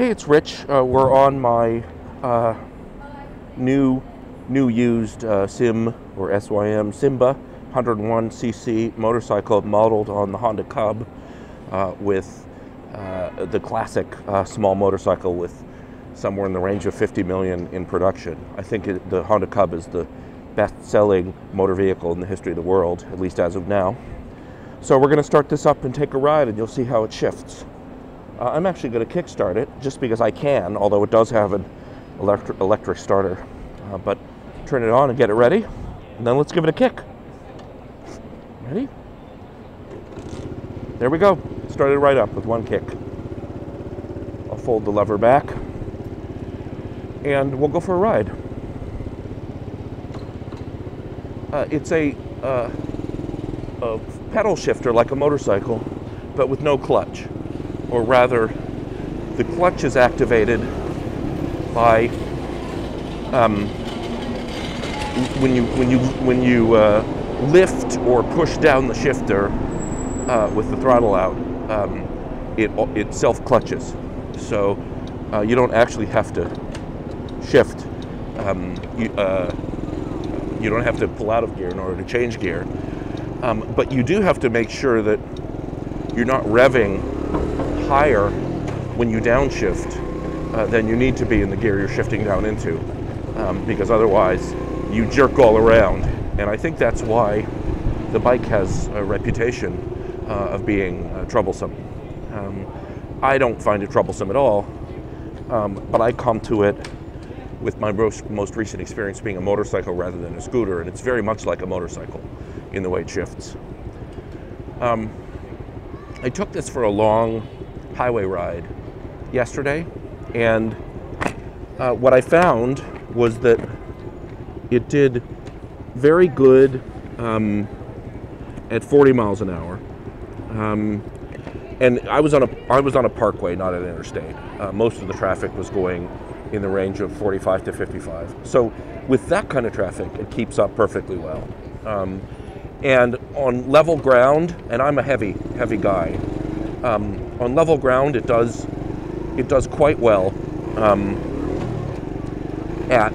Hey, it's Rich. We're on my new used SYM or SYM Symba 101cc motorcycle modeled on the Honda Cub with the classic small motorcycle with somewhere in the range of 50 million in production. I think the Honda Cub is the best-selling motor vehicle in the history of the world, at least as of now. So we're going to start this up and take a ride, and you'll see how it shifts. I'm actually going to kickstart it just because I can, although it does have an electric starter. But turn it on and get it ready, and then let's give it a kick. Ready? There we go. Started right up with one kick. I'll fold the lever back, and we'll go for a ride. It's a pedal shifter like a motorcycle, but with no clutch. Or rather, the clutch is activated by when you lift or push down the shifter with the throttle out. It self clutches, so you don't actually have to shift. You don't have to pull out of gear in order to change gear, but you do have to make sure that you're not revving higher when you downshift than you need to be in the gear you're shifting down into, because otherwise you jerk all around. And I think that's why the bike has a reputation of being troublesome. I don't find it troublesome at all, but I come to it with my most recent experience being a motorcycle rather than a scooter, and it's very much like a motorcycle in the way it shifts. I took this for a long highway ride yesterday, and what I found was that it did very good at 40 miles an hour. And I was on a parkway, not an interstate. Most of the traffic was going in the range of 45 to 55. So with that kind of traffic, it keeps up perfectly well. And on level ground, and I'm a heavy guy, on level ground it does quite well at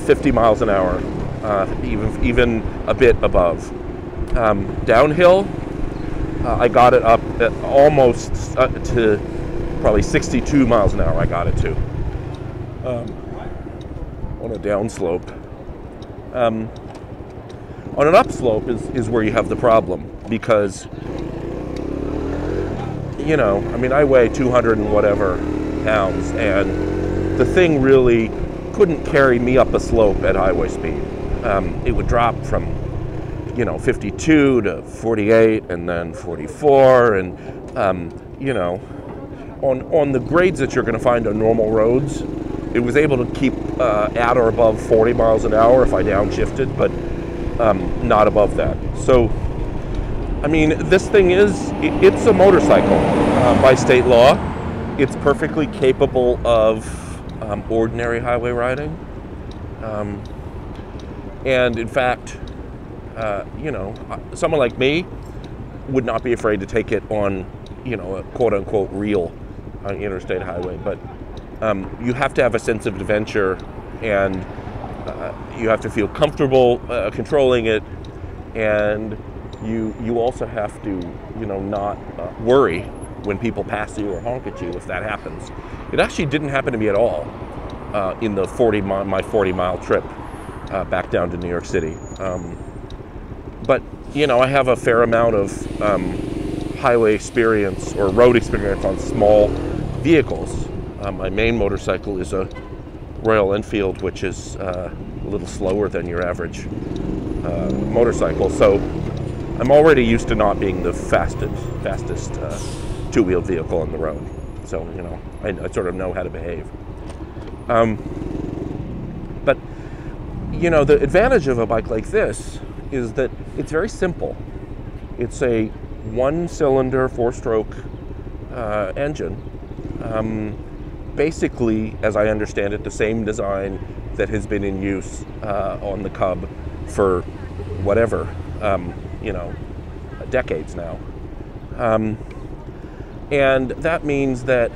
50 miles an hour, even a bit above. Downhill, I got it up at almost to probably 62 miles an hour. I got it to on a downslope. On an upslope is where you have the problem, because I mean, I weigh 200 and whatever pounds, and the thing really couldn't carry me up a slope at highway speed. It would drop from 52 to 48 and then 44, and on the grades that you're going to find on normal roads, it was able to keep at or above 40 miles an hour if I downshifted, but not above that. So I mean, this thing it's a motorcycle by state law. It's perfectly capable of ordinary highway riding. And in fact, someone like me would not be afraid to take it on, a quote-unquote real interstate highway. But you have to have a sense of adventure, and you have to feel comfortable controlling it, and you also have to, not worry when people pass you or honk at you if that happens. It actually didn't happen to me at all in the my 40-mile trip back down to New York City. But I have a fair amount of highway experience or road experience on small vehicles. My main motorcycle is a Royal Enfield, which is a little slower than your average motorcycle. So I'm already used to not being the fastest two-wheeled vehicle on the road. So, I sort of know how to behave. But, the advantage of a bike like this is that it's very simple. It's a one-cylinder, four-stroke engine. Basically, as I understand it, the same design that has been in use on the Cub for whatever, decades now. And that means that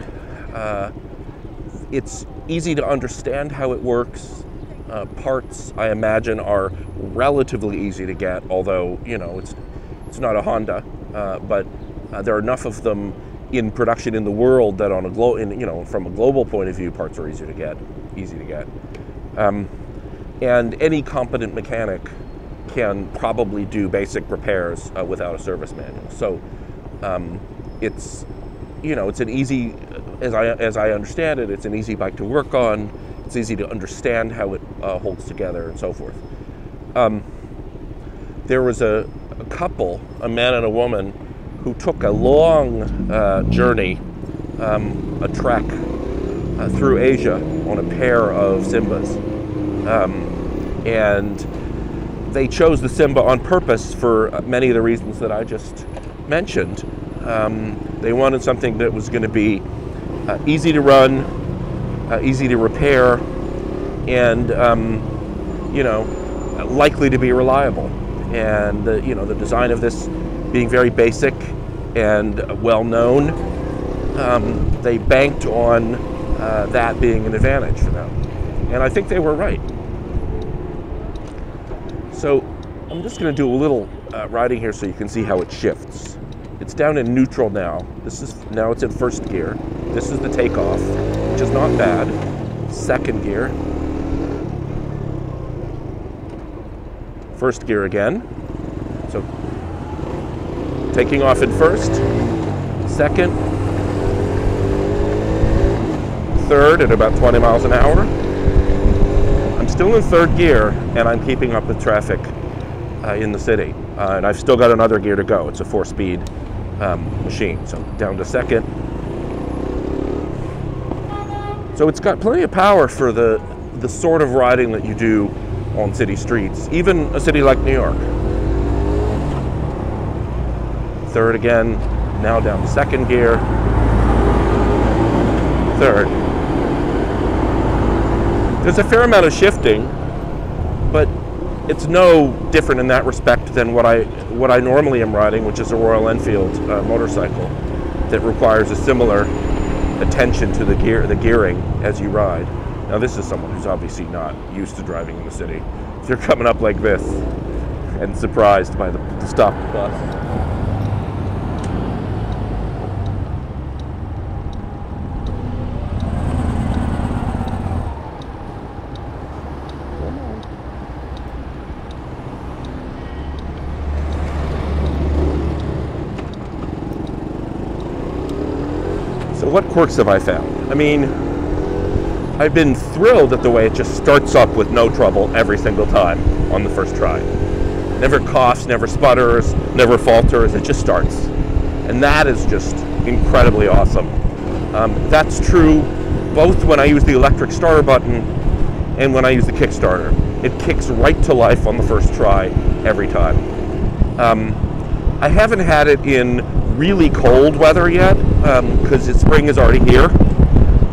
It's easy to understand how it works. Parts, I imagine, are relatively easy to get, although, you know, it's not a Honda, but there are enough of them in production in the world that on a from a global point of view, parts are easy to get. And any competent mechanic can probably do basic repairs without a service manual. So it's an easy, as I understand it, it's an easy bike to work on. It's easy to understand how it holds together and so forth. There was a couple, a man and a woman, who took a long journey, a trek through Asia on a pair of Symbas. And they chose the Symba on purpose for many of the reasons that I just mentioned. They wanted something that was going to be easy to run, easy to repair, and likely to be reliable. And the design of this being very basic and well known, they banked on that being an advantage for them. And I think they were right. So I'm just going to do a little riding here so you can see how it shifts. It's down in neutral now. Now it's in first gear. This is the takeoff, which is not bad. Second gear. First gear again. So taking off in first, second, third at about 20 miles an hour. I'm still in third gear and I'm keeping up with traffic in the city. And I've still got another gear to go. It's a 4-speed machine. So down to second. So it's got plenty of power for the sort of riding that you do on city streets, even a city like New York. Third again, now down to second gear. Third. There's a fair amount of shifting, but it's no different in that respect than what I normally am riding, which is a Royal Enfield motorcycle that requires a similar attention to the gearing as you ride. Now this is someone who's obviously not used to driving in the city. If you're coming up like this and surprised by the stopped bus. So what quirks have I found? I mean, I've been thrilled at the way it just starts up with no trouble every single time on the first try. Never coughs, never sputters, never falters, it just starts. And that is just incredibly awesome. That's true both when I use the electric starter button and when I use the Kickstarter. It kicks right to life on the first try every time. I haven't had it in really cold weather yet because spring is already here.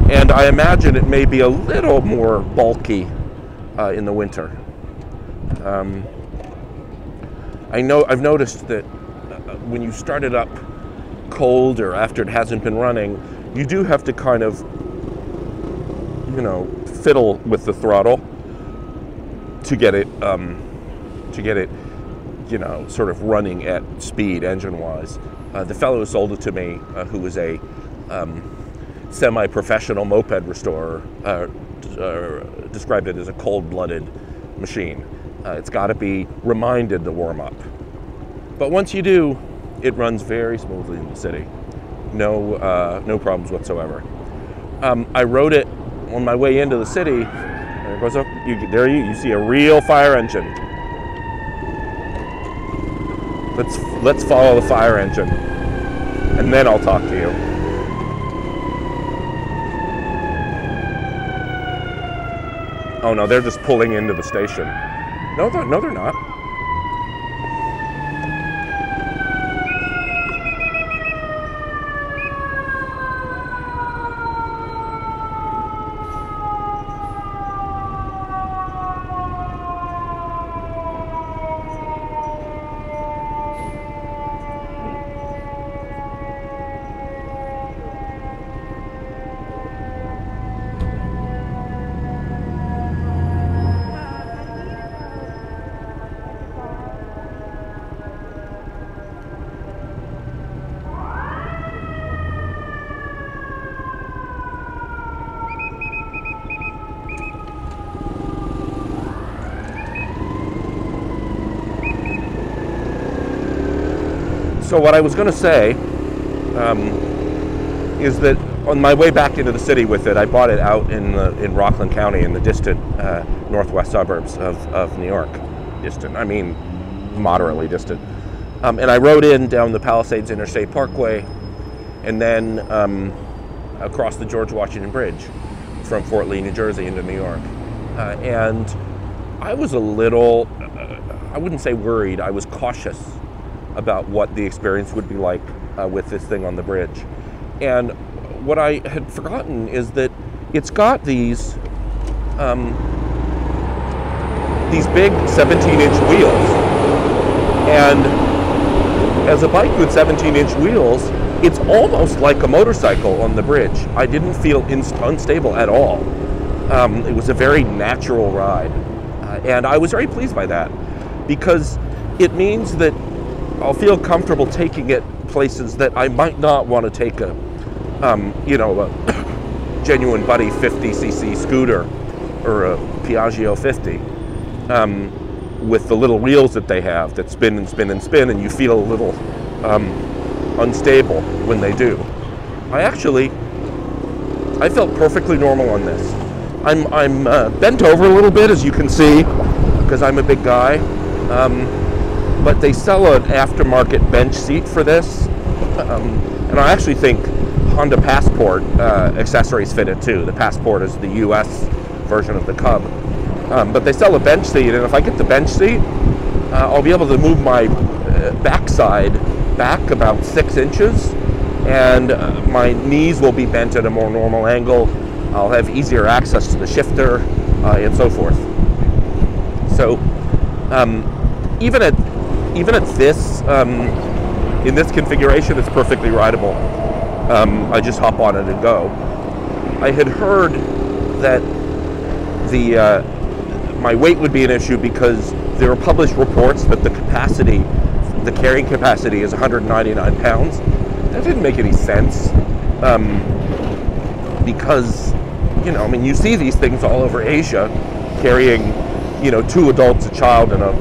And I imagine it may be a little more bulky in the winter. I've noticed that when you start it up cold or after it hasn't been running, you do have to kind of, fiddle with the throttle to get it, sort of running at speed engine-wise. The fellow who sold it to me, who was a semi-professional moped restorer, described it as a cold-blooded machine. It's got to be reminded to warm up. But once you do, it runs very smoothly in the city. No problems whatsoever. I rode it on my way into the city. There it goes up. You see a real fire engine. Let's follow the fire engine, and then I'll talk to you. Oh no, they're just pulling into the station. No, they're not. So what I was going to say is that on my way back into the city with it, I bought it out in Rockland County in the distant northwest suburbs of New York. Distant, I mean moderately distant. And I rode in down the Palisades Interstate Parkway and then across the George Washington Bridge from Fort Lee, New Jersey into New York. And I was a little, I wouldn't say worried, I was cautious about what the experience would be like with this thing on the bridge. And what I had forgotten is that it's got these big 17-inch wheels. And as a bike with 17-inch wheels, it's almost like a motorcycle on the bridge. I didn't feel unstable at all. It was a very natural ride. And I was very pleased by that because it means that I'll feel comfortable taking it places that I might not want to take a genuine Buddy 50cc scooter or a Piaggio 50 with the little wheels that they have that spin and spin and spin, and you feel a little unstable when they do. I felt perfectly normal on this. I'm bent over a little bit, as you can see, because I'm a big guy. But they sell an aftermarket bench seat for this, and I actually think Honda Passport accessories fit it too. The Passport is the US version of the Cub. But they sell a bench seat, and if I get the bench seat, I'll be able to move my backside back about 6 inches, and my knees will be bent at a more normal angle. I'll have easier access to the shifter and so forth. So even at this, in this configuration, it's perfectly rideable. I just hop on it and go. I had heard that my weight would be an issue because there were published reports that the carrying capacity is 199 pounds. That didn't make any sense because, you see these things all over Asia carrying, 2 adults, a child, and a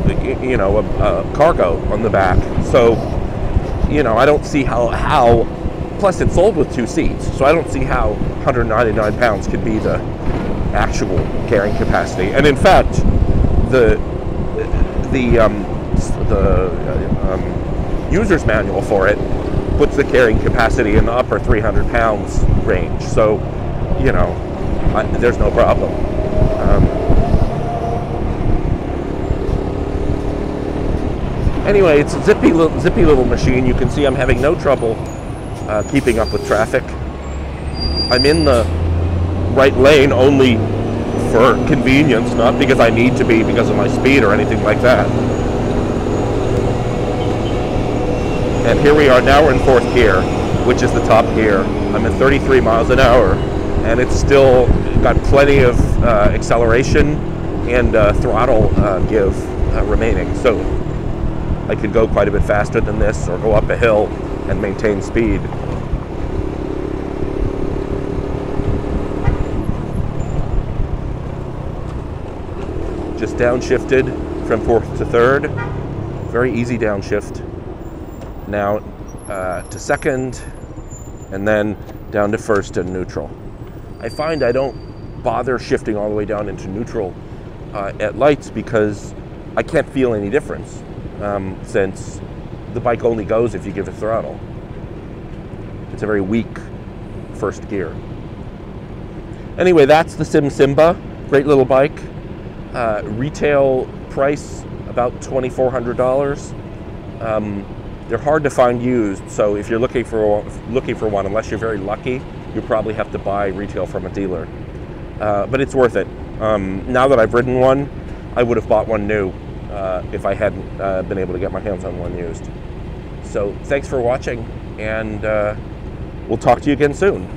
cargo on the back. So, I don't see how, plus it's sold with 2 seats, so I don't see how 199 pounds could be the actual carrying capacity. And in fact, the user's manual for it puts the carrying capacity in the upper 300 pounds range. So, there's no problem. Anyway, it's a zippy little machine. You can see I'm having no trouble keeping up with traffic. I'm in the right lane only for convenience, not because I need to be because of my speed or anything like that. And here we are, now we're in 4th gear, which is the top gear. I'm at 33 miles an hour, and it's still got plenty of acceleration and throttle give remaining. So I could go quite a bit faster than this or go up a hill and maintain speed. Just downshifted from 4th to 3rd. Very easy downshift. Now to 2nd, and then down to 1st and neutral. I find I don't bother shifting all the way down into neutral at lights because I can't feel any difference since the bike only goes if you give it throttle. It's a very weak 1st gear. Anyway, that's the SYM Symba. Great little bike. Retail price about $2,400. They're hard to find used, so if you're looking for one, unless you're very lucky, you probably have to buy retail from a dealer. But it's worth it. Now that I've ridden one, I would have bought one new if I hadn't been able to get my hands on one used. So thanks for watching, and we'll talk to you again soon.